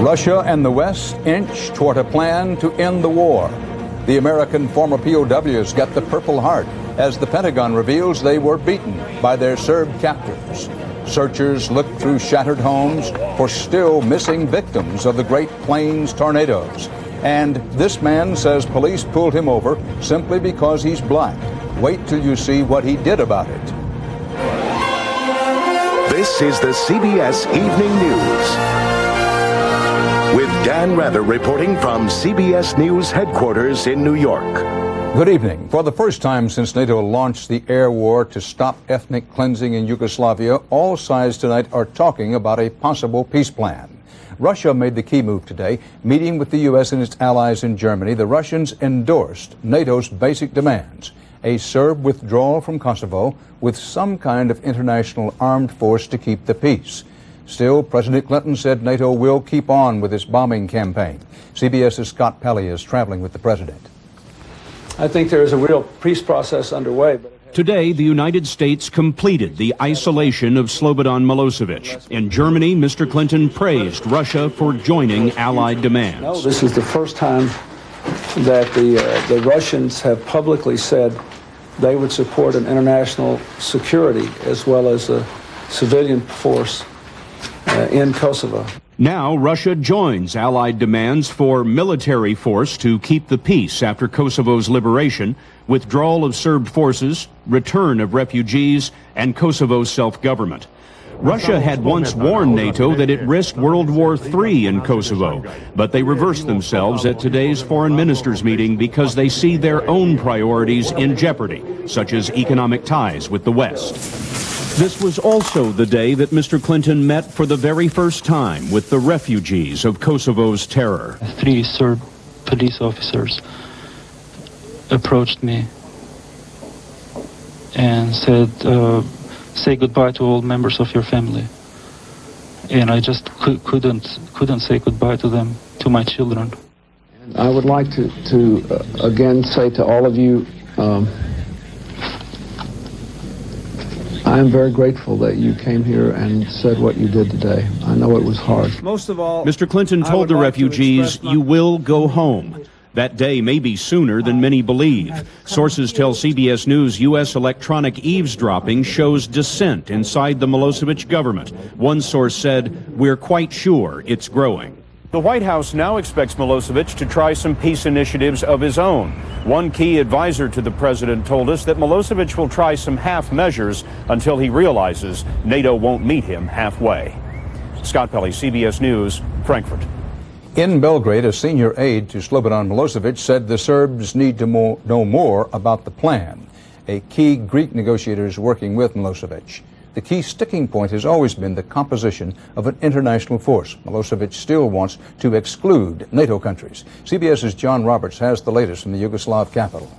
Russia and the West inch toward a plan to end the war. The American former POWs get the Purple Heart as the Pentagon reveals they were beaten by their Serb captors. Searchers look through shattered homes for still missing victims of the Great Plains tornadoes. And this man says police pulled him over simply because he's black. Wait till you see what he did about it. This is the CBS Evening News, with Dan Rather reporting from CBS News headquarters in New York. Good evening. For the first time since NATO launched the air war to stop ethnic cleansing in Yugoslavia, all sides tonight are talking about a possible peace plan. Russia made the key move today. Meeting with the U.S. and its allies in Germany, the Russians endorsed NATO's basic demands: a Serb withdrawal from Kosovo with some kind of international armed force to keep the peace. Still, President Clinton said NATO will keep on with its bombing campaign. CBS's Scott Pelley is traveling with the president. I think there is a real peace process underway. Today, the United States completed the isolation of Slobodan Milosevic. In Germany, Mr. Clinton praised Russia for joining Allied demands. No, this is the first time that the Russians have publicly said they would support an international security as well as a civilian force in Kosovo. Now Russia joins Allied demands for military force to keep the peace after Kosovo's liberation, withdrawal of Serb forces, return of refugees, and Kosovo's self-government. Russia had once warned NATO that it risked World War III in Kosovo, but they reversed themselves at today's foreign ministers meeting because they see their own priorities in jeopardy, such as economic ties with the West. This was also the day that Mr. Clinton met for the very first time with the refugees of Kosovo's terror. 3 Serb police officers approached me and said, say goodbye to all members of your family. And I just couldn't say goodbye to them, to my children. I would like to again say to all of you, I am very grateful that you came here and said what you did today. I know it was hard. Most of all, Mr. Clinton told the refugees, you will go home. That day may be sooner than many believe. Sources tell CBS News U.S. electronic eavesdropping shows dissent inside the Milosevic government. One source said, we're quite sure it's growing. The White House now expects Milosevic to try some peace initiatives of his own. One key advisor to the president told us that Milosevic will try some half measures until he realizes NATO won't meet him halfway. Scott Pelley, CBS News, Frankfurt. In Belgrade, a senior aide to Slobodan Milosevic said the Serbs need to know more about the plan. A key Greek negotiator is working with Milosevic. The key sticking point has always been the composition of an international force. Milosevic still wants to exclude NATO countries. CBS's John Roberts has the latest from the Yugoslav capital.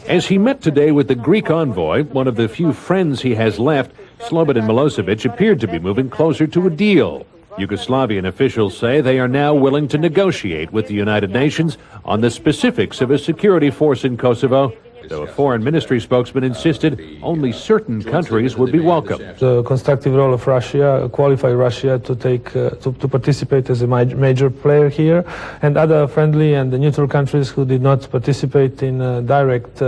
As he met today with the Greek envoy, one of the few friends he has left, Slobodan Milosevic appeared to be moving closer to a deal. Yugoslavian officials say they are now willing to negotiate with the United Nations on the specifics of a security force in Kosovo, though a foreign ministry spokesman insisted only certain countries would be welcome. The constructive role of Russia qualified Russia to to participate as a major player here, and other friendly and neutral countries who did not participate in direct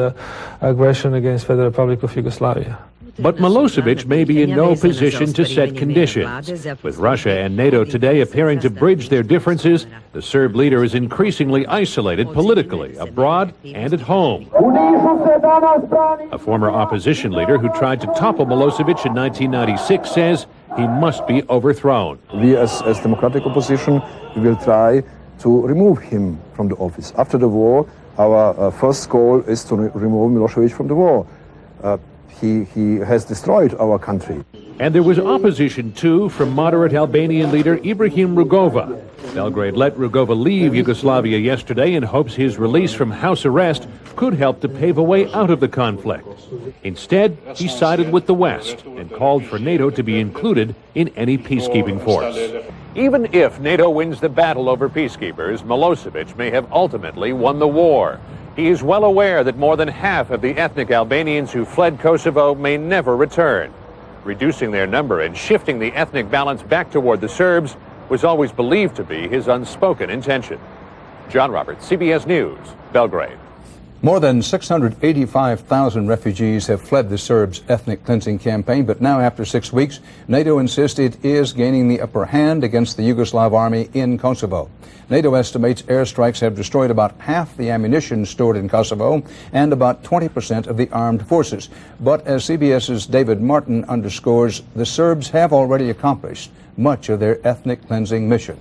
aggression against Federal Republic of Yugoslavia. But Milosevic may be in no position to set conditions. With Russia and NATO today appearing to bridge their differences, the Serb leader is increasingly isolated politically, abroad and at home. A former opposition leader who tried to topple Milosevic in 1996 says he must be overthrown. We as democratic opposition, we will try to remove him from the office. After the war, our first goal is to remove Milosevic from the war. He has destroyed our country. And there was opposition, too, from moderate Albanian leader Ibrahim Rugova. Belgrade let Rugova leave Yugoslavia yesterday in hopes his release from house arrest could help to pave a way out of the conflict. Instead, he sided with the West and called for NATO to be included in any peacekeeping force. Even if NATO wins the battle over peacekeepers, Milosevic may have ultimately won the war. He is well aware that more than half of the ethnic Albanians who fled Kosovo may never return. Reducing their number and shifting the ethnic balance back toward the Serbs was always believed to be his unspoken intention. John Roberts, CBS News, Belgrade. More than 685,000 refugees have fled the Serbs' ethnic cleansing campaign, but now after 6 weeks, NATO insists it is gaining the upper hand against the Yugoslav army in Kosovo. NATO estimates airstrikes have destroyed about half the ammunition stored in Kosovo and about 20% of the armed forces. But as CBS's David Martin underscores, the Serbs have already accomplished much of their ethnic cleansing mission.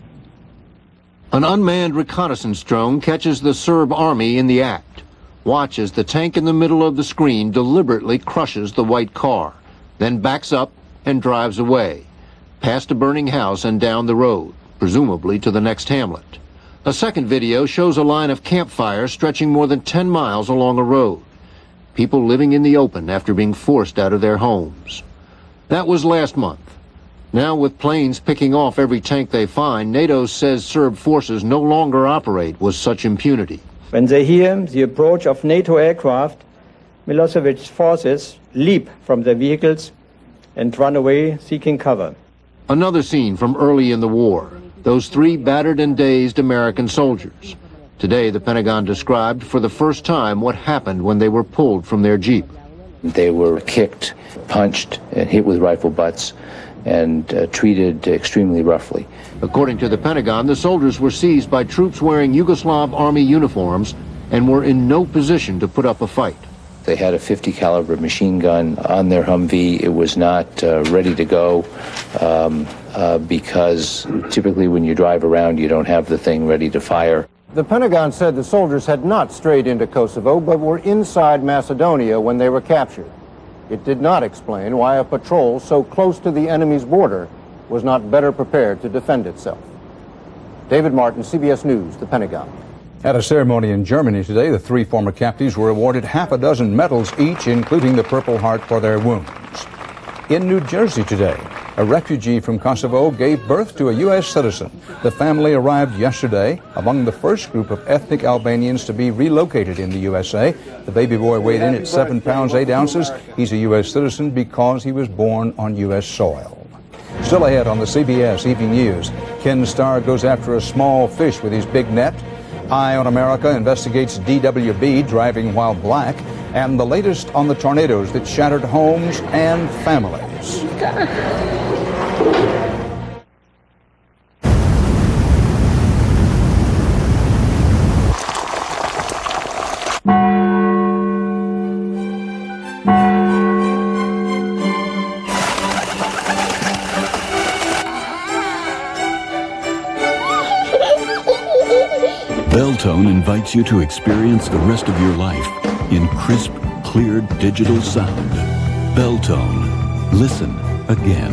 An unmanned reconnaissance drone catches the Serb army in the act. Watch as the tank in the middle of the screen deliberately crushes the white car, then backs up and drives away, past a burning house and down the road, presumably to the next hamlet. A second video shows a line of campfires stretching more than 10 miles along a road. People living in the open after being forced out of their homes. That was last month. Now, with planes picking off every tank they find, NATO says Serb forces no longer operate with such impunity. When they hear the approach of NATO aircraft, Milosevic's forces leap from their vehicles and run away seeking cover. Another scene from early in the war. Those 3 battered and dazed American soldiers. Today, the Pentagon described for the first time what happened when they were pulled from their Jeep. They were kicked, punched, and hit with rifle butts, and treated extremely roughly. According to the Pentagon, the soldiers were seized by troops wearing Yugoslav army uniforms and were in no position to put up a fight. They had a .50 caliber machine gun on their Humvee. It was not ready to go because typically when you drive around, you don't have the thing ready to fire. The Pentagon said the soldiers had not strayed into Kosovo, but were inside Macedonia when they were captured. It did not explain why a patrol so close to the enemy's border was not better prepared to defend itself. David Martin, CBS News, the Pentagon. At a ceremony in Germany today, the 3 former captives were awarded half a dozen medals each, including the Purple Heart for their wounds. In New Jersey today, a refugee from Kosovo gave birth to a U.S. citizen. The family arrived yesterday, among the first group of ethnic Albanians to be relocated in the USA. The baby boy weighed in at 7 pounds 8 ounces. He's a U.S. citizen because he was born on U.S. soil. Still ahead on the CBS Evening News, Ken Starr goes after a small fish with his big net. Eye on America investigates DWB driving while black, and the latest on the tornadoes that shattered homes and families. Beltone invites you to experience the rest of your life in crisp, clear digital sound. Beltone. Listen again.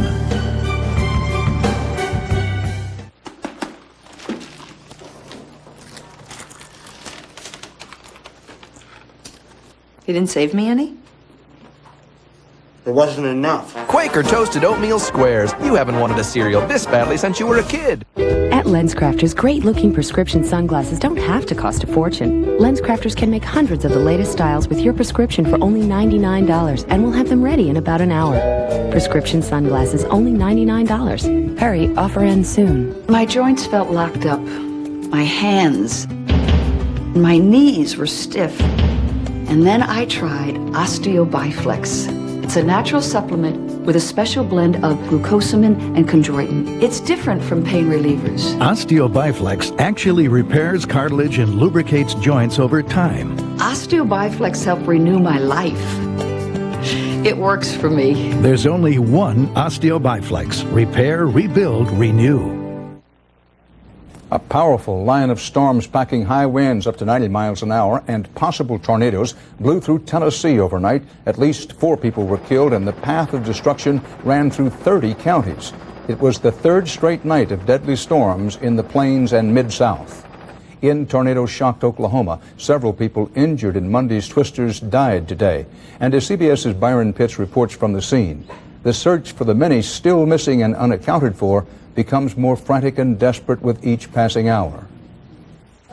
You didn't save me any? There wasn't enough. Quaker Toasted Oatmeal Squares. You haven't wanted a cereal this badly since you were a kid. At LensCrafters, great-looking prescription sunglasses don't have to cost a fortune. LensCrafters can make hundreds of the latest styles with your prescription for only $99, and we'll have them ready in about an hour. Prescription sunglasses, only $99. Hurry, offer ends soon. My joints felt locked up. My hands, my knees were stiff. And then I tried Osteo-Biflex. It's a natural supplement with a special blend of glucosamine and chondroitin. It's different from pain relievers. Osteo-Biflex actually repairs cartilage and lubricates joints over time. Osteo-Biflex helped renew my life. It works for me. There's only one Osteo-Biflex. Repair, rebuild, renew. A powerful line of storms packing high winds up to 90 miles an hour and possible tornadoes blew through Tennessee overnight. At least 4 people were killed, and the path of destruction ran through 30 counties. It was the 3rd straight night of deadly storms in the plains and Mid-South. In tornado-shocked Oklahoma, several people injured in Monday's twisters died today. And as CBS's Byron Pitts reports from the scene, the search for the many still missing and unaccounted for becomes more frantic and desperate with each passing hour.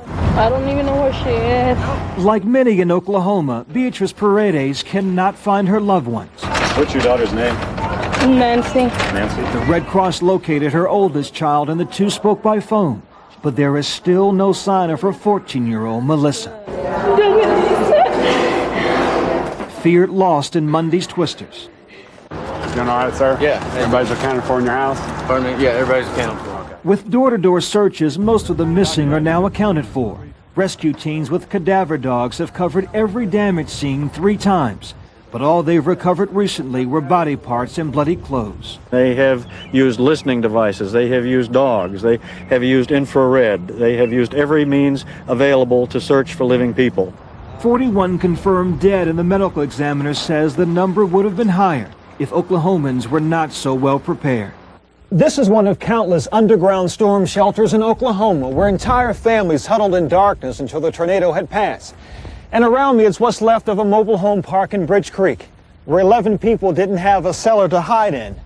I don't even know where she is. Like many in Oklahoma, Beatrice Paredes cannot find her loved ones. What's your daughter's name? Nancy. The Red Cross located her oldest child and the two spoke by phone, but there is still no sign of her 14-year-old Melissa. Feared lost in Monday's twisters. Doing all right, sir? Yeah. Everybody's accounted for in your house? Pardon me? Yeah, everybody's accounted for. Okay. With door-to-door searches, most of the missing are now accounted for. Rescue teams with cadaver dogs have covered every damage scene 3 times. But all they've recovered recently were body parts and bloody clothes. They have used listening devices. They have used dogs. They have used infrared. They have used every means available to search for living people. 41 confirmed dead, and the medical examiner says the number would have been higher if Oklahomans were not so well prepared. This is one of countless underground storm shelters in Oklahoma where entire families huddled in darkness until the tornado had passed. And around me is what's left of a mobile home park in Bridge Creek, where 11 people didn't have a cellar to hide in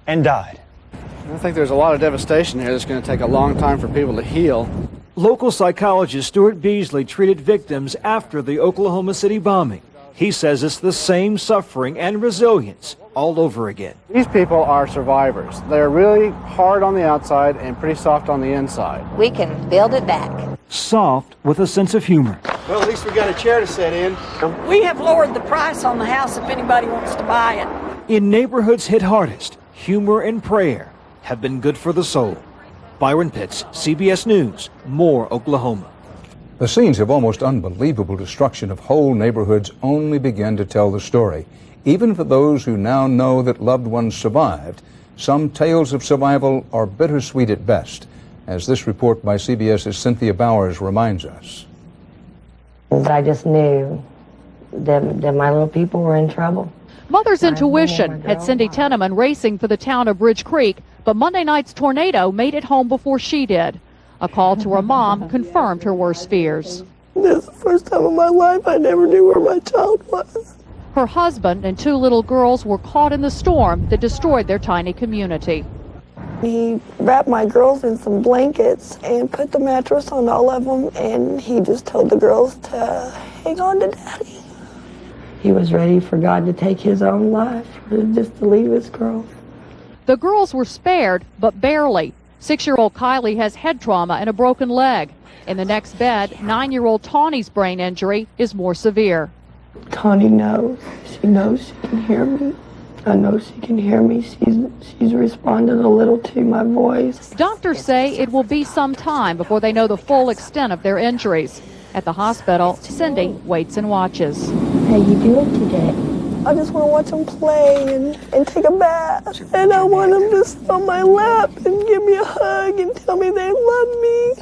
and died. I think there's a lot of devastation here that's going to take a long time for people to heal. Local psychologist Stuart Beasley treated victims after the Oklahoma City bombing. He says it's the same suffering and resilience all over again. These people are survivors. They're really hard on the outside and pretty soft on the inside. We can build it back. Soft with a sense of humor. Well, at least we got a chair to sit in. We have lowered the price on the house if anybody wants to buy it. In neighborhoods hit hardest, humor and prayer have been good for the soul. Byron Pitts, CBS News, Moore, Oklahoma. The scenes of almost unbelievable destruction of whole neighborhoods only begin to tell the story. Even for those who now know that loved ones survived, some tales of survival are bittersweet at best, as this report by CBS's Cynthia Bowers reminds us. I just knew that my little people were in trouble. Mother's intuition had Cindy Tenneman racing for the town of Bridge Creek, but Monday night's tornado made it home before she did. A call to her mom confirmed her worst fears. This is the first time in my life I never knew where my child was. Her husband and 2 little girls were caught in the storm that destroyed their tiny community. He wrapped my girls in some blankets and put the mattress on all of them, and he just told the girls to hang on to Daddy. He was ready for God to take his own life, just to leave his girls. The girls were spared, but barely. 6-year-old Kylie has head trauma and a broken leg. In the next bed, 9-year-old Tawny's brain injury is more severe. Tawny knows. She knows she can hear me. I know she can hear me. She's responded a little to my voice. Doctors say it will be some time before they know the full extent of their injuries. At the hospital, Cindy waits and watches. How you doing today? I just want to watch them play and take a bath. And I want them to sit on my lap and give me a hug and tell me they love me.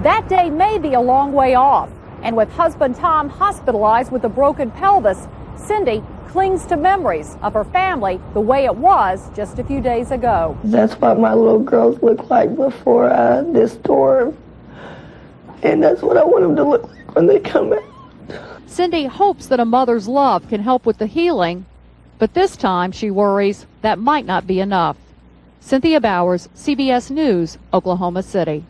That day may be a long way off. And with husband Tom hospitalized with a broken pelvis, Cindy clings to memories of her family the way it was just a few days ago. That's what my little girls look like before this storm. And that's what I want them to look like when they come out. Cindy hopes that a mother's love can help with the healing, but this time she worries that might not be enough. Cynthia Bowers, CBS News, Oklahoma City.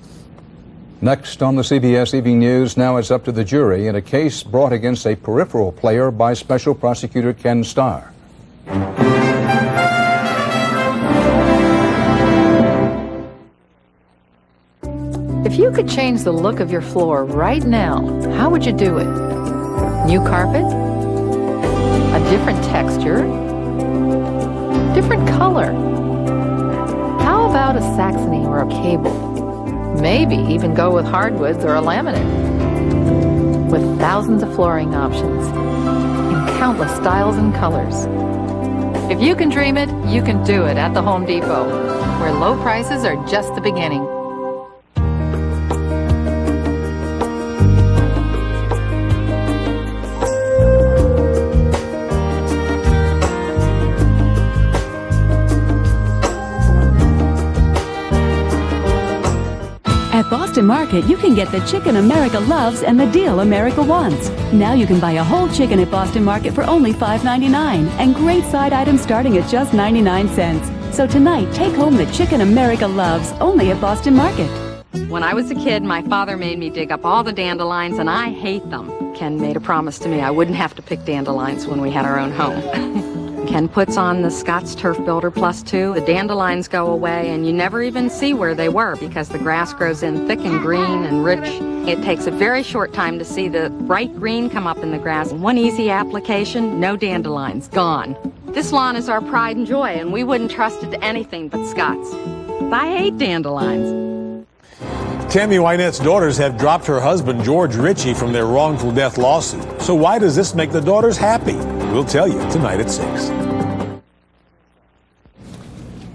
Next on the CBS Evening News, now it's up to the jury in a case brought against a peripheral player by Special Prosecutor Ken Starr. If you could change the look of your floor right now, how would you do it? New carpet? A different texture? Different color? How about a Saxony or a cable? Maybe even go with hardwoods or a laminate. With thousands of flooring options in countless styles and colors. If you can dream it, you can do it at the Home Depot, where low prices are just the beginning. At Boston Market, you can get the chicken America loves and the deal America wants. Now you can buy a whole chicken at Boston Market for only $5.99 and great side items starting at just 99 cents. So tonight, take home the chicken America loves only at Boston Market. When I was a kid, my father made me dig up all the dandelions, and I hate them. Ken made a promise to me I wouldn't have to pick dandelions when we had our own home. Ken puts on the Scott's Turf Builder Plus 2. The dandelions go away, and you never even see where they were because the grass grows in thick and green and rich. It takes a very short time to see the bright green come up in the grass. One easy application, no dandelions, gone. This lawn is our pride and joy, and we wouldn't trust it to anything but Scott's. I hate dandelions. Tammy Wynette's daughters have dropped her husband, George Ritchie, from their wrongful death lawsuit. So why does this make the daughters happy? We'll tell you tonight at 6.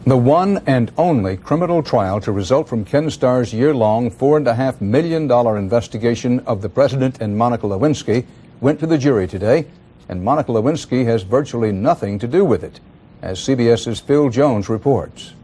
The one and only criminal trial to result from Ken Starr's year-long $4.5 million investigation of the president and Monica Lewinsky went to the jury today, and Monica Lewinsky has virtually nothing to do with it, as CBS's Phil Jones reports.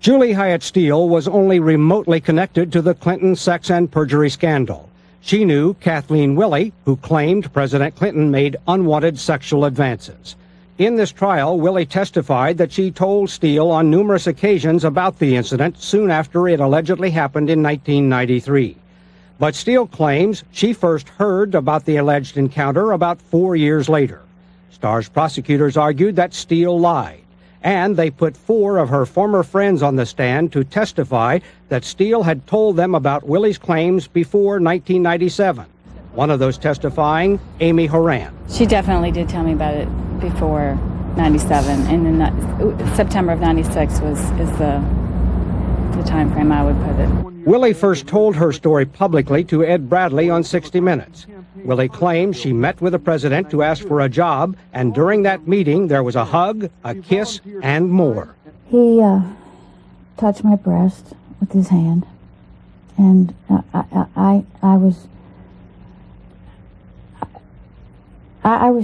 Julie Hyatt Steele was only remotely connected to the Clinton sex and perjury scandal. She knew Kathleen Willey, who claimed President Clinton made unwanted sexual advances. In this trial, Willey testified that she told Steele on numerous occasions about the incident soon after it allegedly happened in 1993. But Steele claims she first heard about the alleged encounter about 4 years later. Starr's prosecutors argued that Steele lied, and they put 4 of her former friends on the stand to testify that Steele had told them about Willey's claims before 1997. One of those testifying, Amy Horan. She definitely did tell me about it before 97, and then September of 96 is the time frame I would put it. Willey first told her story publicly to Ed Bradley on 60 Minutes. Willey claims she met with the president to ask for a job, and during that meeting there was a hug, a kiss, and more. He touched my breast with his hand, and I was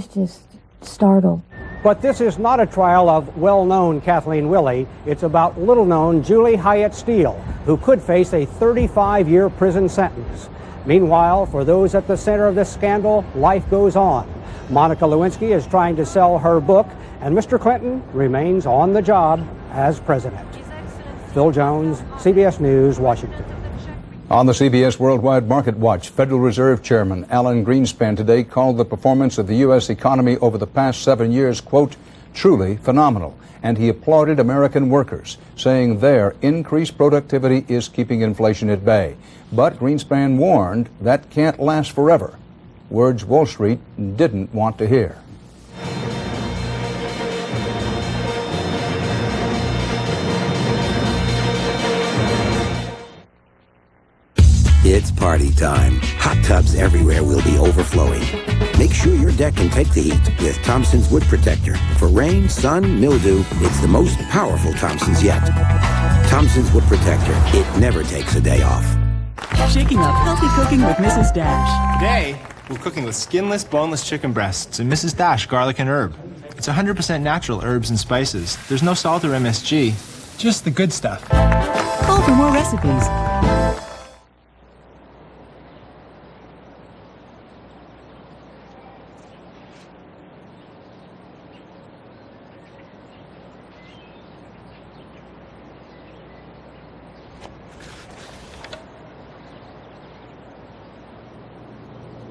just startled. But this is not a trial of well-known Kathleen Willey. It's about little-known Julie Hyatt Steele, who could face a 35-year prison sentence. Meanwhile, for those at the center of this scandal, life goes on. Monica Lewinsky is trying to sell her book, and Mr. Clinton remains on the job as president. Phil Jones, CBS News, Washington. On the CBS Worldwide Market Watch, Federal Reserve Chairman Alan Greenspan today called the performance of the U.S. economy over the past 7 years, quote, truly phenomenal. And he applauded American workers, saying their increased productivity is keeping inflation at bay. But Greenspan warned that can't last forever. Words Wall Street didn't want to hear. It's party time. Hot tubs everywhere will be overflowing. Make sure your deck can take the heat with Thompson's Wood Protector. For rain, sun, mildew, it's the most powerful Thompson's yet. Thompson's Wood Protector. It never takes a day off. Shaking up healthy cooking with Mrs. Dash. Today, we're cooking with skinless, boneless chicken breasts and Mrs. Dash garlic and herb. It's 100% natural herbs and spices. There's no salt or MSG, just the good stuff. Call for more recipes.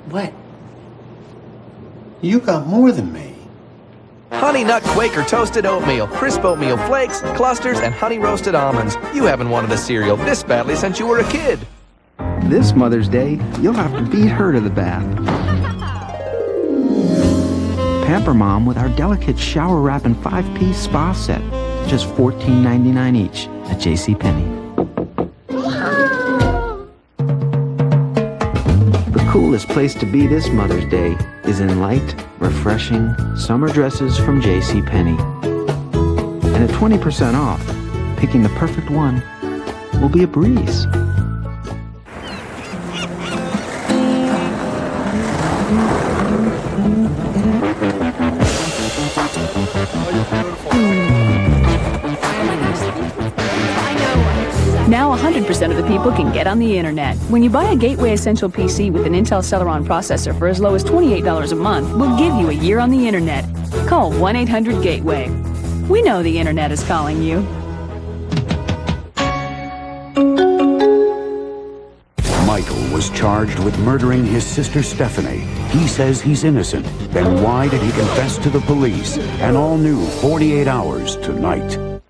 What? You got more than me. Honey Nut Quaker Toasted Oatmeal, crisp oatmeal flakes, clusters, and honey roasted almonds. You haven't wanted a cereal this badly since you were a kid. This Mother's Day, you'll have to beat her to the bath. Pamper Mom with our delicate shower wrap and 5-piece spa set. Just $14.99 each at JCPenney. The coolest place to be this Mother's Day is in light, refreshing summer dresses from JCPenney. And at 20% off, picking the perfect one will be a breeze. Now 100% of the people can get on the internet. When you buy a Gateway Essential PC with an Intel Celeron processor for as low as $28 a month, we'll give you a year on the internet. Call 1-800-GATEWAY. We know the internet is calling you. Michael was charged with murdering his sister Stephanie He says he's innocent. Then why did he confess to the police? An all-new 48 Hours tonight.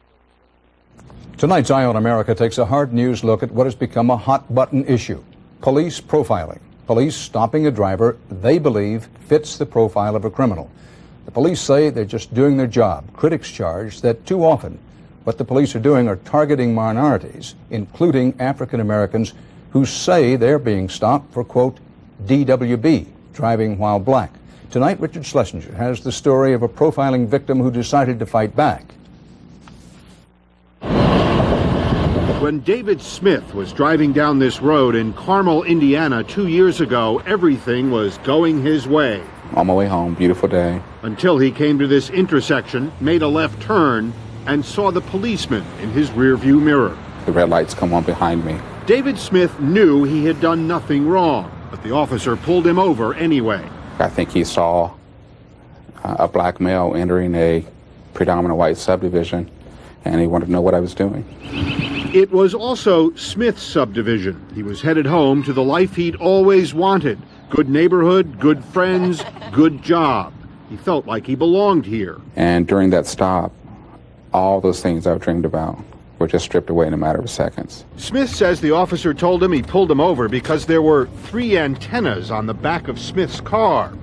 Tonight's Eye on America takes a hard news look at what has become a hot-button issue: police profiling. Police stopping a driver they believe fits the profile of a criminal. The police say they're just doing their job. Critics charge that too often what the police are doing are targeting minorities, including African Americans, who say they're being stopped for, quote, DWB, driving while black. Tonight, Richard Schlesinger has the story of a profiling victim who decided to fight back. When David Smith was driving down this road in Carmel, Indiana 2 years ago, everything was going his way. On my way home, beautiful day. Until he came to this intersection, made a left turn, and saw the policeman in his rearview mirror. The red lights come on behind me. David Smith knew he had done nothing wrong, but the officer pulled him over anyway. I think he saw a black male entering a predominant white subdivision, and he wanted to know what I was doing. It was also Smith's subdivision. He was headed home to the life he'd always wanted. Good neighborhood, good friends, good job. He felt like he belonged here. And during that stop, all those things I've dreamed about were just stripped away in a matter of seconds. Smith says the officer told him he pulled him over because there were 3 antennas on the back of Smith's car.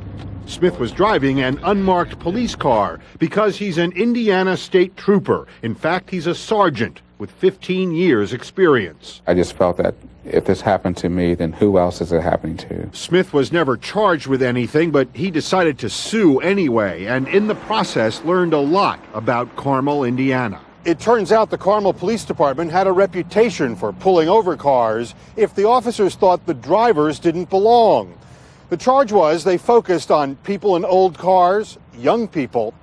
Smith was driving an unmarked police car because he's an Indiana state trooper. In fact, he's a sergeant with 15 years experience. I just felt that if this happened to me, then who else is it happening to? Smith was never charged with anything, but he decided to sue anyway, and in the process learned a lot about Carmel, Indiana. It turns out the Carmel Police Department had a reputation for pulling over cars if the officers thought the drivers didn't belong. The charge was they focused on people in old cars, young people,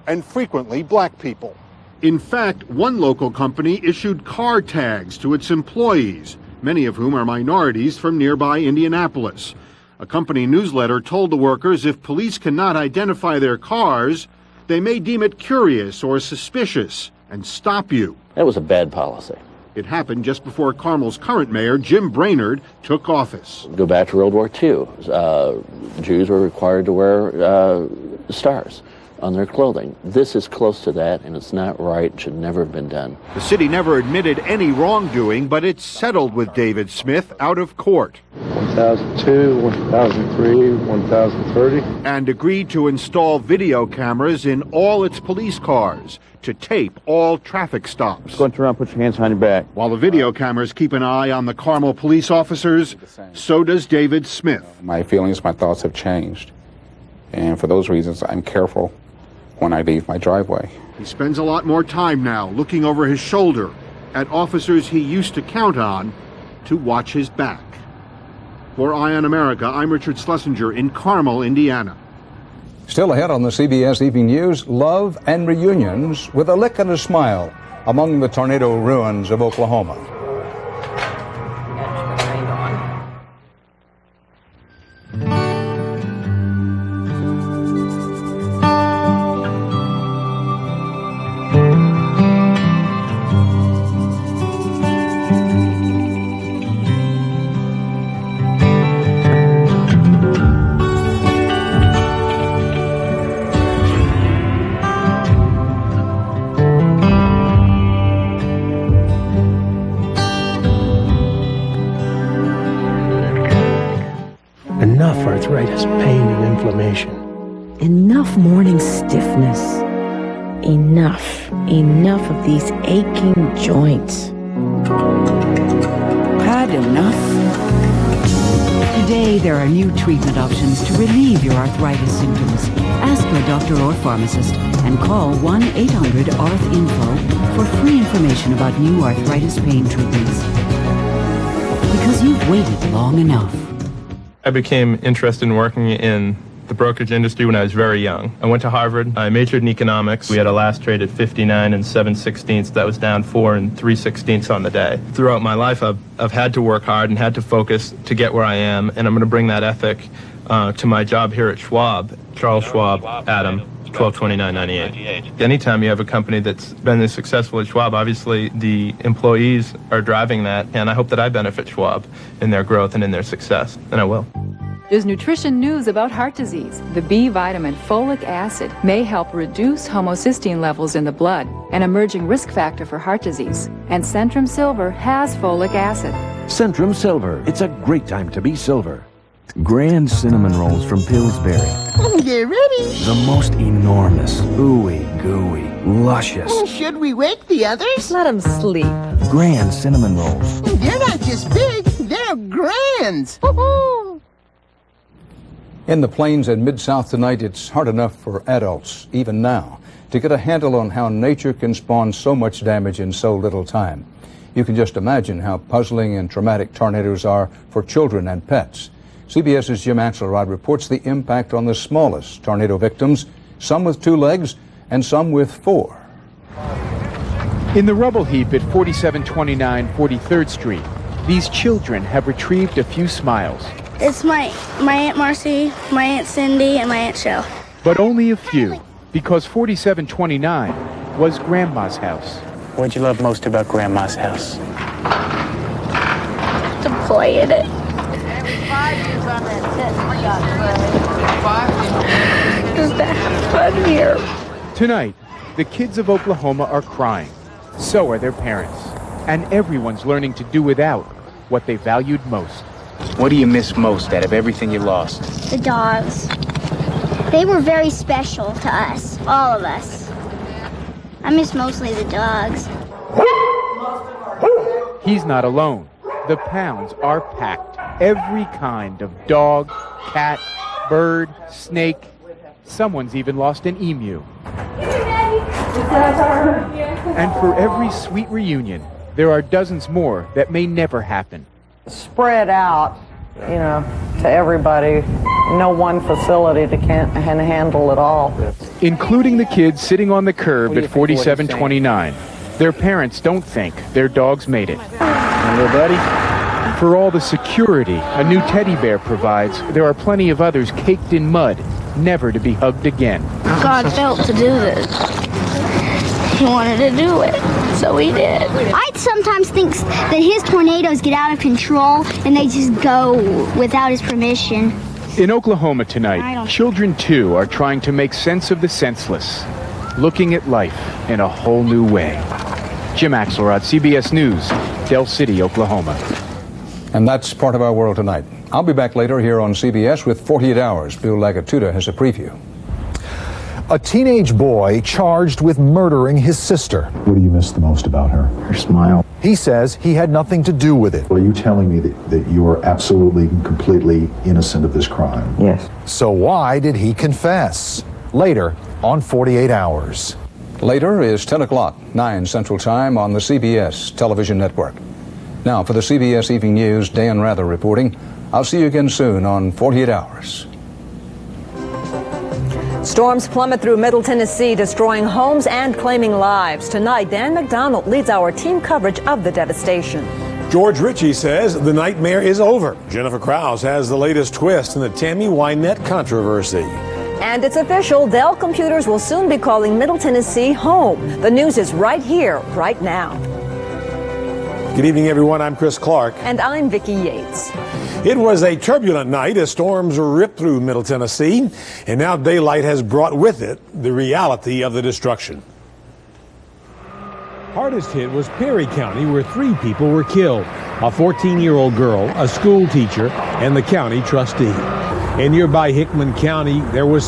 and frequently black people. In fact, one local company issued car tags to its employees, many of whom are minorities from nearby Indianapolis. A company newsletter told the workers if police cannot identify their cars, they may deem it curious or suspicious and stop you. That was a bad policy. It happened just before Carmel's current mayor, Jim Brainerd, took office. Go back to World War II. Jews were required to wear stars on their clothing. This is close to that, and it's not right. It should never have been done. The city never admitted any wrongdoing, but it settled with David Smith out of court. 1002, 1003, 1030. And agreed to install video cameras in all its police cars to tape all traffic stops. Go and turn around, put your hands behind your back. While the video cameras keep an eye on the Carmel police officers, so does David Smith. My feelings, my thoughts have changed. And for those reasons, I'm careful when I leave my driveway. He spends a lot more time now looking over his shoulder at officers he used to count on to watch his back. For Eye on America, I'm Richard Schlesinger in Carmel, Indiana. Still ahead on the CBS Evening News, love and reunions with a lick and a smile among the tornado ruins of Oklahoma. Enough arthritis, pain, and inflammation. Enough morning stiffness. Enough of these aching joints. Had enough? Today, there are new treatment options to relieve your arthritis symptoms. Ask your doctor or pharmacist and call 1-800-ARTH-INFO for free information about new arthritis pain treatments. Because you've waited long enough. I became interested in working in the brokerage industry when I was very young. I went to Harvard. I majored in economics. We had a last trade at 59 and 7/16. That was down 4 and 3/16 on the day. Throughout my life, I've had to work hard and had to focus to get where I am, and I'm going to bring that ethic to my job here at Schwab. Charles Schwab, Adam, 122998. Anytime you have a company that's been this successful at Schwab, obviously the employees are driving that, and I hope that I benefit Schwab in their growth and in their success, and I will. There's nutrition news about heart disease. The B vitamin folic acid may help reduce homocysteine levels in the blood, an emerging risk factor for heart disease. And Centrum Silver has folic acid. Centrum Silver. It's a great time to be silver. Grand cinnamon rolls from Pillsbury. Get ready. The most enormous, ooey gooey, luscious. Should we wake the others? Let them sleep. Grand cinnamon rolls. They're not just big, they're grands. In the plains and Mid-South tonight, it's hard enough for adults, even now, to get a handle on how nature can spawn so much damage in so little time. You can just imagine how puzzling and traumatic tornadoes are for children and pets. CBS's Jim Axelrod reports the impact on the smallest tornado victims, some with 2 legs and some with 4. In the rubble heap at 4729 43rd Street, these children have retrieved a few smiles. It's my Aunt Marcy, my Aunt Cindy, and my Aunt Shell. But only a few, because 4729 was Grandma's house. What'd you love most about Grandma's house? To play in it. Just to have fun here. Tonight, the kids of Oklahoma are crying. So are their parents. And everyone's learning to do without what they valued most. What do you miss most out of everything you lost? The dogs. They were very special to us, all of us. I miss mostly the dogs. He's not alone. The pounds are packed. Every kind of dog, cat, bird, snake. Someone's even lost an emu. And for every sweet reunion, there are dozens more that may never happen. Spread out, to everybody. No one facility can handle it all. Including the kids sitting on the curb at 4729. Their parents don't think their dogs made it. Hello, buddy. For all the security a new teddy bear provides, there are plenty of others caked in mud, never to be hugged again. God felt to do this. He wanted to do it, so he did. I sometimes think that his tornadoes get out of control and they just go without his permission. In Oklahoma tonight, children too are trying to make sense of the senseless, looking at life in a whole new way. Jim Axelrod, CBS News, Del City, Oklahoma. And that's part of our world tonight. I'll be back later here on CBS with 48 Hours. Bill Lagatuda has a preview. A teenage boy charged with murdering his sister. What do you miss the most about her? Her smile. He says he had nothing to do with it. Are you telling me that you are absolutely and completely innocent of this crime? Yes. So why did he confess? Later on 48 Hours. Later is 10 o'clock, 9 Central Time on the CBS television network. Now, for the CBS Evening News, Dan Rather reporting. I'll see you again soon on 48 Hours. Storms plummet through Middle Tennessee, destroying homes and claiming lives. Tonight, Dan McDonald leads our team coverage of the devastation. George Ritchie says the nightmare is over. Jennifer Krause has the latest twist in the Tammy Wynette controversy. And it's official, Dell Computers will soon be calling Middle Tennessee home. The news is right here, right now. Good evening, everyone. I'm Chris Clark. And I'm Vicki Yates. It was a turbulent night as storms ripped through Middle Tennessee, and now daylight has brought with it the reality of the destruction. Hardest hit was Perry County, where 3 people were killed. A 14-year-old girl, a school teacher, and the county trustee. In nearby Hickman County, there was